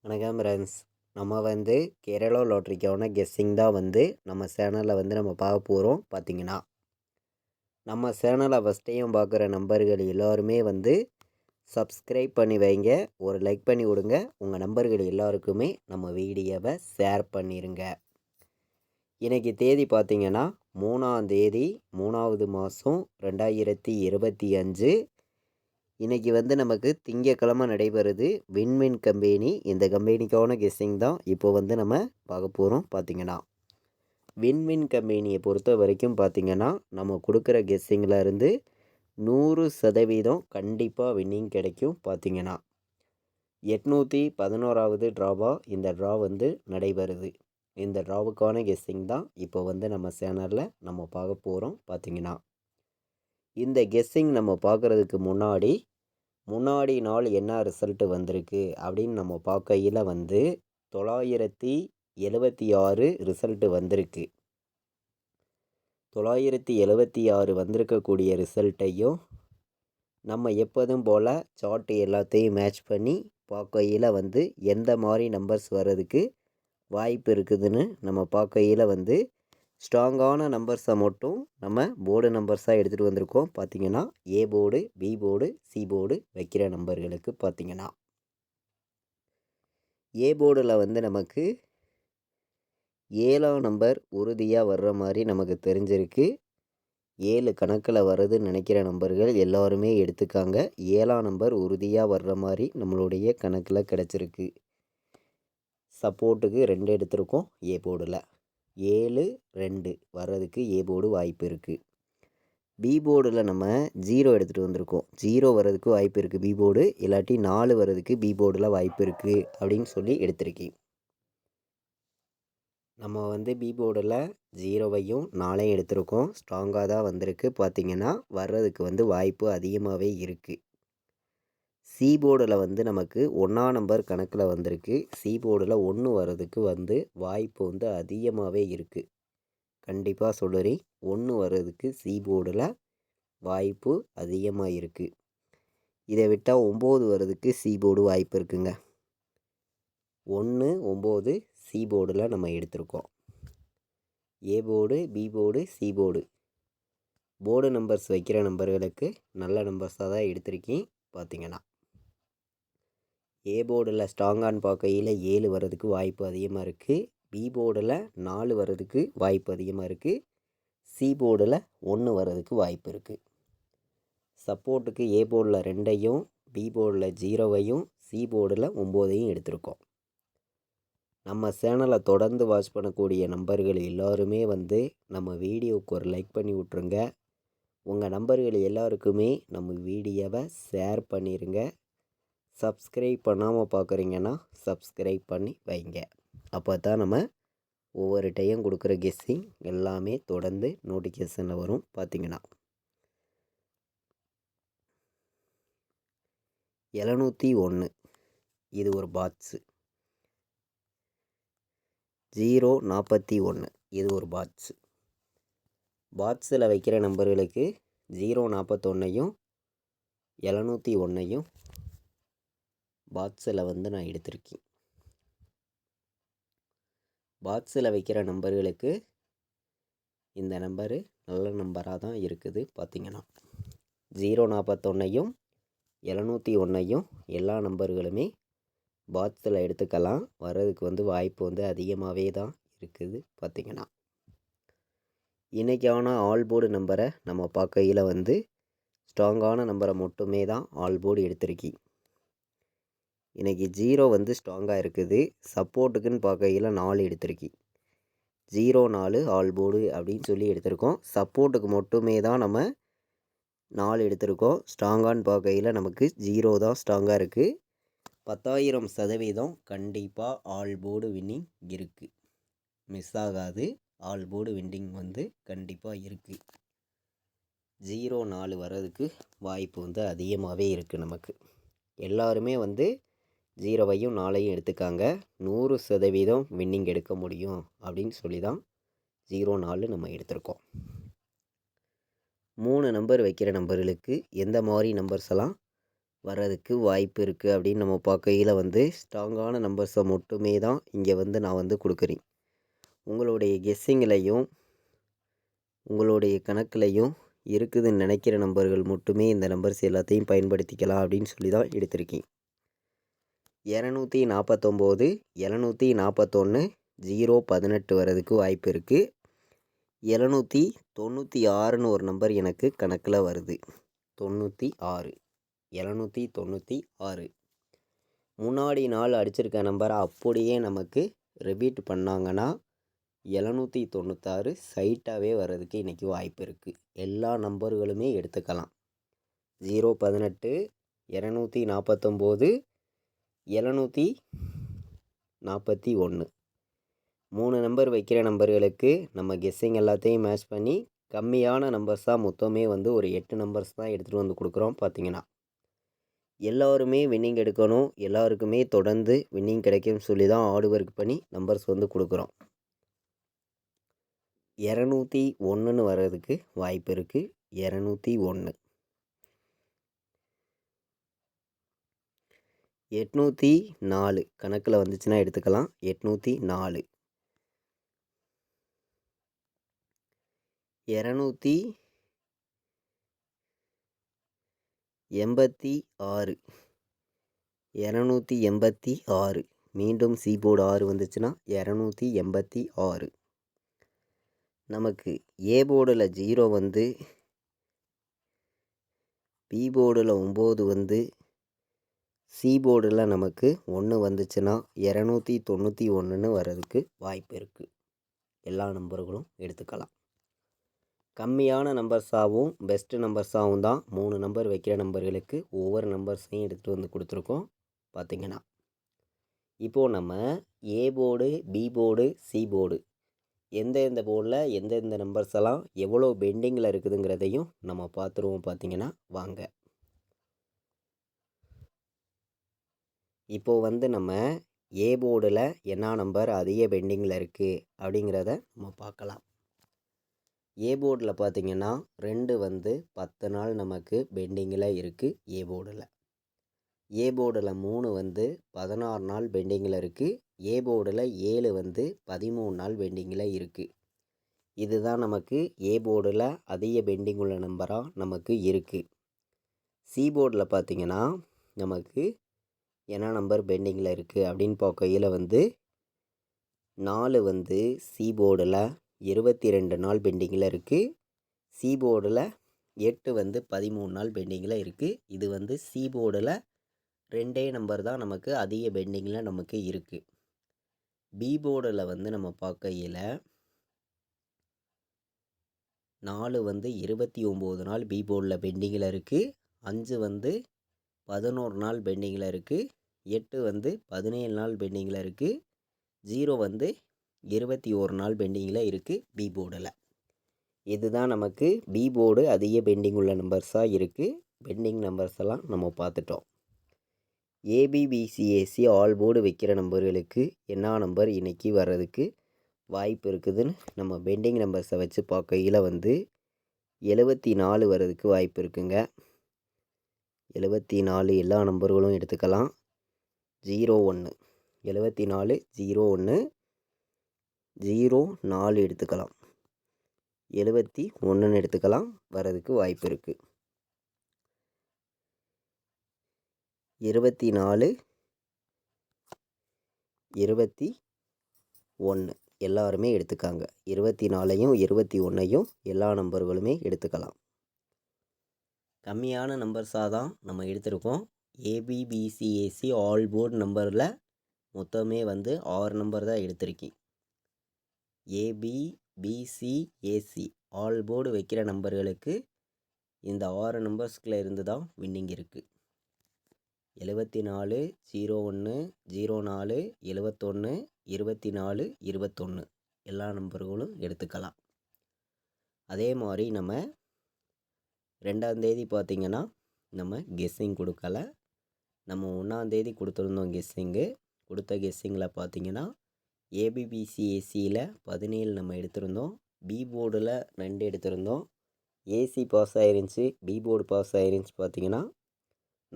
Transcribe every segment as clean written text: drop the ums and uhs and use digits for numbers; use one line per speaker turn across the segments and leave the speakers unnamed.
வணக்கம் ஃப்ரெண்ட்ஸ். நம்ம வந்து கேரளா லாட்ரிக்கான கெஸ்ஸிங் தான் வந்து நம்ம சேனலில் வந்து நம்ம பார்க்க போகிறோம். பார்த்தீங்கன்னா நம்ம சேனலை ஃபஸ்ட் டைம் பார்க்குற நம்பர்கள் எல்லோருமே வந்து சப்ஸ்கிரைப் பண்ணி வைங்க, ஒரு லைக் பண்ணி விடுங்க. உங்கள் நம்பர்கள் எல்லாருக்குமே நம்ம வீடியோவை ஷேர் பண்ணிடுங்க. இன்றைக்கி தேதி பார்த்திங்கன்னா 3ஆம் தேதி 3வது மாதம் 2025. இன்றைக்கி வந்து நமக்கு திங்கக்கிழமை நடைபெறுது. வின்வின் கம்பெனி, இந்த கம்பெனிக்கான கெஸ்ஸிங் தான் இப்போ வந்து நம்ம பார்க்க போகிறோம். பார்த்திங்கன்னா வின்வின் கம்பெனியை பொறுத்த வரைக்கும் பார்த்திங்கன்னா நம்ம கொடுக்குற கெஸ்ஸிங்கில் இருந்து 100% கண்டிப்பாக வின்னிங் கிடைக்கும். பார்த்திங்கன்னா 811வது ட்ராவாக இந்த ட்ரா வந்து நடைபெறுது. இந்த ட்ராவுக்கான கெஸ்ஸிங் தான் இப்போ வந்து நம்ம சேனலில் நம்ம பார்க்க போகிறோம். பார்த்திங்கன்னா இந்த கெஸ்ஸிங் நம்ம பார்க்குறதுக்கு முன்னாடி நாள் என்ன ரிசல்ட்டு வந்திருக்கு அப்படின்னு நம்ம பார்க்கையில் வந்து 976 ரிசல்ட்டு வந்திருக்கு. 976 வந்திருக்கக்கூடிய ரிசல்ட்டையும் நம்ம எப்போதும் போல் சார்ட்டு எல்லாத்தையும் மேட்ச் பண்ணி பார்க்கையில் வந்து எந்த மாதிரி நம்பர்ஸ் வர்றதுக்கு வாய்ப்பு இருக்குதுன்னு நம்ம பார்க்கையில் வந்து ஸ்ட்ராங்கான நம்பர்ஸை மட்டும் நம்ம போர்டு நம்பர்ஸாக எடுத்துகிட்டு வந்திருக்கோம். பார்த்திங்கன்னா A board, B board, C board வைக்கிற நம்பர்களுக்கு பார்த்திங்கன்னா ஏ போர்டில் வந்து நமக்கு 7ஆம் நம்பர் உறுதியாக வர்ற மாதிரி நமக்கு தெரிஞ்சிருக்கு. 7 கணக்கில் வர்றதுன்னு நினைக்கிற நம்பர்கள் எல்லாருமே எடுத்துக்காங்க. 7ஆம் நம்பர் உறுதியாக வர்ற மாதிரி நம்மளுடைய கணக்கில் கிடச்சிருக்கு. சப்போர்ட்டுக்கு 2 எடுத்திருக்கோம். ஏ போர்டில் 7 2 வர்றதுக்கு ஏ போர்டு வாய்ப்பு இருக்குது. பி போர்டில் நம்ம 0 எடுத்துகிட்டு வந்திருக்கோம். 0 வர்றதுக்கு வாய்ப்பு இருக்குது பி போர்டு, இல்லாட்டி 4 வர்றதுக்கு பி போர்டில் வாய்ப்பு இருக்குது அப்படின்னு சொல்லி எடுத்திருக்கேன். நம்ம வந்து பி போர்டில் 0வையும் 4ஐயும் எடுத்திருக்கோம். ஸ்ட்ராங்காக தான் வந்திருக்கு. பார்த்திங்கன்னா வர்றதுக்கு வந்து வாய்ப்பு அதிகமாகவே இருக்குது. சி போர்டில் வந்து நமக்கு 1ஆம் நம்பர் கணக்கில் வந்திருக்கு. சி போர்டில் 1 வர்றதுக்கு வந்து வாய்ப்பு வந்து அதிகமாகவே இருக்குது. கண்டிப்பாக சொல்லுறேன், 1 வர்றதுக்கு சி போர்டில் வாய்ப்பு அதிகமாக இருக்குது. இதை விட்டால் 9 வர்றதுக்கு சி போர்டு வாய்ப்பு இருக்குங்க. 1 9 சி போர்டில் நம்ம எடுத்திருக்கோம். A board, B board, C board board numbers வைக்கிற நம்பர்களுக்கு நல்ல நம்பர்ஸாக தான் எடுத்திருக்கேன். பார்த்திங்கன்னா ஏ போர்டில் ஸ்ட்ராங்கான்னு பார்க்கையில் 7 வர்றதுக்கு வாய்ப்பு அதிகமாக இருக்குது. பி போர்டில் 4 வர்றதுக்கு வாய்ப்பு அதிகமாக இருக்குது. சி போர்டில் 1 வர்றதுக்கு வாய்ப்பு இருக்குது. சப்போர்ட்டுக்கு ஏ போர்டில் 2ஐயும், பி போர்டில் 0வையும், சி போர்டில் 9ஐயும் எடுத்திருக்கோம். நம்ம சேனலை தொடர்ந்து வாட்ச் பண்ணக்கூடிய நம்பர்கள் எல்லோருமே வந்து நம்ம வீடியோவுக்கு ஒரு லைக் பண்ணி விட்ருங்க. உங்கள் நம்பர்கள் எல்லாருக்குமே நம்ம வீடியோவை ஷேர் பண்ணிடுங்க. சப்ஸ்கிரைப் பண்ணாமல் பார்க்குறீங்கன்னா சப்ஸ்கிரைப் பண்ணி வைங்க. அப்போ தான் நம்ம ஒவ்வொரு டைம் கொடுக்குற கெஸ்ஸிங் எல்லாமே தொடர்ந்து நோட்டிஃபிகேஷனில் வரும். பார்த்திங்கன்னா 701 இது ஒரு பாட்ஸு. 041 இது ஒரு பாட்ஸு. பாட்ஸில் வைக்கிற நம்பர்களுக்கு 041ஐயும் 701ஐயும் பாட்ஸில் வந்து நான் எடுத்திருக்கேன். பாக்ஸில் வைக்கிற நம்பர்களுக்கு இந்த நம்பரு நல்ல நம்பராக தான் இருக்குது. பார்த்திங்கன்னா 041ஐயும் 701ஐயும் எல்லா நம்பர்களுமே பாக்ஸில் எடுத்துக்கலாம். வர்றதுக்கு வந்து வாய்ப்பு வந்து அதிகமாகவே தான் இருக்குது. பார்த்திங்கன்னா இன்றைக்கான ஆல் போர்டு நம்பரை நம்ம பார்க்கையில் வந்து ஸ்ட்ராங்கான நம்பரை மட்டுமே தான் ஆல் போர்டு எடுத்திருக்கேன். இன்றைக்கி 0 வந்து ஸ்ட்ராங்காக இருக்குது. சப்போர்ட்டுக்குன்னு பார்க்கையில் 4 எடுத்திருக்கேன். 04 ஆல் போர்டு அப்படின்னு சொல்லி எடுத்திருக்கோம். சப்போர்ட்டுக்கு மட்டுமே தான் நம்ம 4 எடுத்திருக்கோம். ஸ்ட்ராங்கான்னு பார்க்கையில் நமக்கு 0 தான் ஸ்ட்ராங்காக இருக்குது. 10,000% கண்டிப்பாக ஆல் போர்டு வின்னிங் இருக்குது. மிஸ் ஆகாது. ஆல் போர்டு வின்னிங் வந்து கண்டிப்பாக இருக்குது. 04 வர்றதுக்கு வாய்ப்பு வந்து அதிகமாகவே இருக்குது. நமக்கு எல்லாருமே வந்து 0வையும் 4ஐயும் எடுத்துக்காங்க. 100% வின்னிங் எடுக்க முடியும் அப்படின்னு சொல்லி தான் 04 நம்ம எடுத்திருக்கோம். 3 நம்பர் வைக்கிற நம்பர்களுக்கு எந்த மாதிரி நம்பர்ஸ் எல்லாம் வர்றதுக்கு வாய்ப்பு இருக்குது அப்படின்னு நம்ம பார்க்கையில் வந்து ஸ்ட்ராங்கான நம்பர்ஸை மட்டுமே தான் இங்கே வந்து நான் வந்து கொடுக்குறேன். உங்களுடைய கெஸ்ஸிங்லையும் உங்களுடைய கணக்குலையும் இருக்குதுன்னு நினைக்கிற நம்பர்கள் மட்டுமே இந்த நம்பர்ஸ் எல்லாத்தையும் பயன்படுத்திக்கலாம் அப்படின்னு சொல்லி தான் எடுத்திருக்கேன். 249, 741, 018 வர்றதுக்கு வாய்ப்பு இருக்குது. 796ன்னு ஒரு நம்பர் எனக்கு கணக்கில் வருது. 96, 796. முன்னாடி நாள் அடிச்சிருக்க நம்பரை அப்படியே நமக்கு ரிப்பீட் பண்ணாங்கன்னா 796 சைட்டாகவே வர்றதுக்கு இன்றைக்கி வாய்ப்பு இருக்குது. எல்லா நம்பர்களுமே எடுத்துக்கலாம். 018, 249, 741. 3 நம்பர் வைக்கிற நம்பர்களுக்கு நம்ம கெஸ்ஸிங் எல்லாத்தையும் மேட்ச் பண்ணி கம்மியான நம்பர்ஸாக மொத்தமே வந்து ஒரு 8 நம்பர்ஸ் தான் எடுத்துகிட்டு வந்து கொடுக்குறோம். பார்த்திங்கன்னா எல்லோருமே வின்னிங் எடுக்கணும், எல்லாருக்குமே தொடர்ந்து வின்னிங் கிடைக்கும்னு சொல்லி தான் ஹார்ட் ஒர்க் பண்ணி நம்பர்ஸ் வந்து கொடுக்குறோம். 201ன்னு வர்றதுக்கு வாய்ப்பு இருக்குது. 201. 804 கணக்கில் வந்துச்சுன்னா எடுத்துக்கலாம். 804. 286. 286. மீண்டும் சீபோர்டு 6 வந்துச்சுன்னா 286. நமக்கு ஏ போர்டில் 0 வந்து, பி போர்டில் 9 வந்து, சி போர்டில் நமக்கு 1 வந்துச்சுன்னா 291ன்னு வர்றதுக்கு வாய்ப்பு இருக்குது. எல்லா நம்பர்களும் எடுத்துக்கலாம். கம்மியான நம்பர்ஸாகவும் பெஸ்ட்டு நம்பர்ஸாகவும் தான் 3 நம்பர் வைக்கிற நம்பர்களுக்கு ஒவ்வொரு நம்பர்ஸையும் எடுத்துகிட்டு வந்து கொடுத்துருக்கோம். பார்த்திங்கன்னா இப்போது நம்ம A board, B board, C board எந்தெந்த போர்டில் எந்தெந்த நம்பர்ஸ் எல்லாம் எவ்வளோ பெண்டிங்கில் இருக்குதுங்கிறதையும் நம்ம பார்த்துருவோம். பார்த்திங்கன்னா வாங்க. இப்போது வந்து நம்ம ஏ போர்டில் என்ன நம்பர் அதிக பெண்டிங்கில் இருக்குது அப்படிங்கிறத நம்ம பார்க்கலாம். ஏ போர்டில் பார்த்திங்கன்னா 2 வந்து 10 நாள் நமக்கு பெண்டிங்கில் இருக்குது. ஏ போர்டில் 3 வந்து 16 நாள் பெண்டிங்கில் இருக்குது. ஏ போர்டில் 7 வந்து 13 நாள் பெண்டிங்கில் இருக்குது. இதுதான் நமக்கு ஏ போர்டில் அதிக பெண்டிங் உள்ள நம்பராக நமக்கு இருக்குது. சி போர்டில் பார்த்திங்கன்னா நமக்கு என்ன நம்பர் பெண்டிங்கில் இருக்குது அப்படின்னு பார்க்கையில் வந்து 4 வந்து சி போர்டில் 22 நாள் பெண்டிங்கில் இருக்குது. சி போர்டில் 8 வந்து 13 நாள் பெண்டிங்கில் இருக்குது. இது வந்து சி போர்டில் 2 நம்பர் தான் நமக்கு அதிக பெண்டிங்கில் நமக்கு இருக்குது. பி போர்டில் வந்து நம்ம பார்க்கையில் 4 வந்து 29 நாள் பி போர்டில் பெண்டிங்கில் இருக்குது. 5 வந்து 11 நாள் பெண்டிங்கில் இருக்குது. 8 வந்து 17 நாள் பெண்டிங்கில் இருக்குது. 0 வந்து 21 நாள் பெண்டிங்கில் இருக்குது பி போர்டில். இதுதான் நமக்கு பி போர்டு அதிக பெண்டிங் உள்ள நம்பர்ஸாக இருக்குது. பெண்டிங் நம்பர்ஸ் எல்லாம் நம்ம பார்த்துட்டோம். ஏபிபிசிஏசி ஆல் போர்டு வைக்கிற நம்பர்களுக்கு என்ன நம்பர் இன்றைக்கி வர்றதுக்கு வாய்ப்பு இருக்குதுன்னு நம்ம பெண்டிங் நம்பர்ஸை வச்சு பார்க்கையில் வந்து 74 வர்றதுக்கு வாய்ப்பு இருக்குங்க. 74 எல்லா நம்பர்களும் எடுத்துக்கலாம். 01, 74, 01, 04 எடுத்துக்கலாம். 71ன்னு எடுத்துக்கலாம். வர்றதுக்கு வாய்ப்பு இருக்குது. 24, 21 எல்லாருமே எடுத்துக்காங்க. 24ஐயும் 21ஐயும் எல்லா நம்பர்களுமே எடுத்துக்கலாம். கம்மியான நம்பர்ஸாக தான் நம்ம எடுத்திருக்கோம். ஏபிபிசிஏசி ஆல் போர்டு நம்பரில் மொத்தமே வந்து 6 நம்பர் தான் எடுத்திருக்கேன். ஏபிபிசிஏசி ஆல் போர்டு வைக்கிற நம்பர்களுக்கு இந்த 6 நம்பர்ஸ்கில் இருந்து தான் வின்னிங் இருக்குது. 74, 01, 04, 71, 24, 21 எல்லா நம்பர்களும் எடுத்துக்கலாம். அதே மாதிரி நம்ம 2ஆம் தேதி பார்த்திங்கன்னா நம்ம கெஸ்ஸிங் கொடுக்கல. நம்ம 1ஆம் தேதி கொடுத்துருந்தோம் கெஸ்ஸிங்கு. கொடுத்த கெஸ்ஸிங்கில் பார்த்திங்கன்னா ஏபிபிசிஏசியில் 17 நம்ம எடுத்திருந்தோம். பி போர்டில் 2 எடுத்திருந்தோம். ஏசி பாஸ் ஆயிருந்துச்சு, பி போர்டு பாஸ் ஆயிருந்துச்சு. பார்த்திங்கன்னா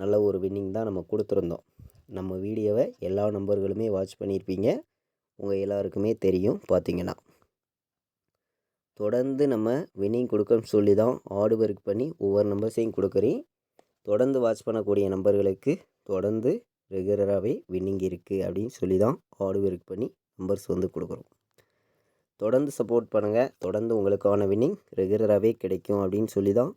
நல்ல ஒரு வின்னிங் தான் நம்ம கொடுத்துருந்தோம். நம்ம வீடியோவை எல்லா நம்பர்களுமே வாட்ச் பண்ணியிருப்பீங்க. உங்கள் எல்லாருக்குமே தெரியும் பார்த்தீங்கன்னா. தொடர்ந்து நம்ம வின்னிங் கொடுக்கணும்னு சொல்லி தான் ஹார்ட் ஒர்க் பண்ணி ஒவ்வொரு நம்பர்ஸையும் கொடுக்குறேன். தொடர்ந்து வாட்ச் பண்ணக்கூடிய நம்பர்களுக்கு தொடர்ந்து ரெகுலராகவே வின்னிங் இருக்குது அப்படின்னு சொல்லி தான் ஹார்ட் ஒர்க் பண்ணி நம்பர்ஸ் வந்து கொடுக்குறோம். தொடர்ந்து சப்போர்ட் பண்ணுங்கள். தொடர்ந்து உங்களுக்கான வின்னிங் ரெகுலராகவே கிடைக்கும் அப்படின்னு சொல்லி தான்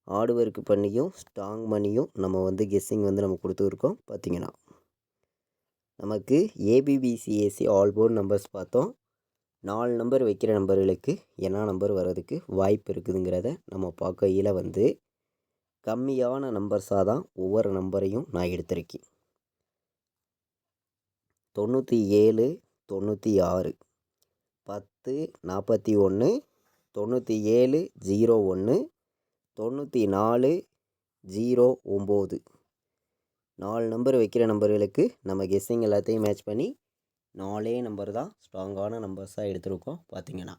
ஹார்ட் ஒர்க் பண்ணியும் ஸ்ட்ராங் பண்ணியும் நம்ம வந்து கெஸ்ஸிங் வந்து நம்ம கொடுத்துருக்கோம். பார்த்தீங்கன்னா நமக்கு ஏபிபிசிஏசி ஆல் போர்ட் நம்பர்ஸ் பார்த்தோம். 4 நம்பர் வைக்கிற நம்பர்களுக்கு என்ன நம்பர் வர்றதுக்கு வாய்ப்பு இருக்குதுங்கிறத நம்ம பார்க்கையில் வந்து கம்மியான நம்பர்ஸாக தான் ஒவ்வொரு நம்பரையும் நான் எடுத்திருக்கேன். 97, 96, 10, 41, 97, 01, 94, 09 4 நம்பர் வைக்கிற நம்பர்களுக்கு நம்ம கெஸ்ஸிங் எல்லாத்தையும் மேட்ச் பண்ணி 4 நம்பர் தான் ஸ்ட்ராங்கான நம்பர்ஸாக எடுத்திருக்கோம். பார்த்தீங்கன்னா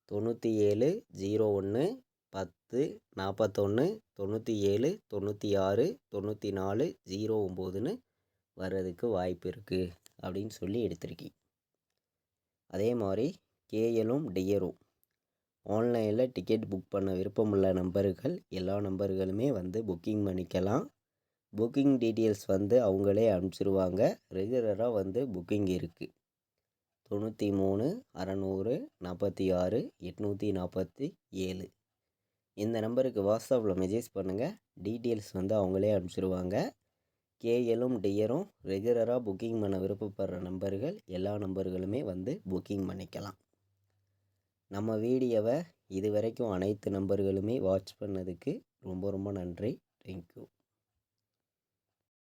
97, 01, 10, 41, 97, 96, 94, 09ன்னு வர்றதுக்கு வாய்ப்பு இருக்குது அப்படின்னு சொல்லி எடுத்திருக்கேன். அதே மாதிரி கேஎலும் டியரும் ஆன்லைனில் டிக்கெட் புக் பண்ண விருப்பமுள்ள நம்பர்கள் எல்லா நம்பர்களுமே வந்து புக்கிங் பண்ணிக்கலாம். புக்கிங் டீட்டெயில்ஸ் வந்து அவங்களே அனுப்பிச்சிருவாங்க. ரெகுலராக வந்து புக்கிங் இருக்குது. 93 600 46 847 இந்த நம்பருக்கு வாட்ஸ்அப்பில் மெசேஜ் பண்ணுங்கள். டீட்டெயில்ஸ் வந்து அவங்களே அனுப்பிச்சிருவாங்க. கேஎலும் டியரும் ரெகுலராக புக்கிங் பண்ண விருப்பப்படுற நம்பர்கள் எல்லா நம்பர்களுமே வந்து புக்கிங் பண்ணிக்கலாம். நம்ம வீடியோவை இது வரைக்கும் அனைத்து நம்பர்களுமே வாட்ச் பண்ணதுக்கு ரொம்ப ரொம்ப நன்றி. தேங்க்யூ.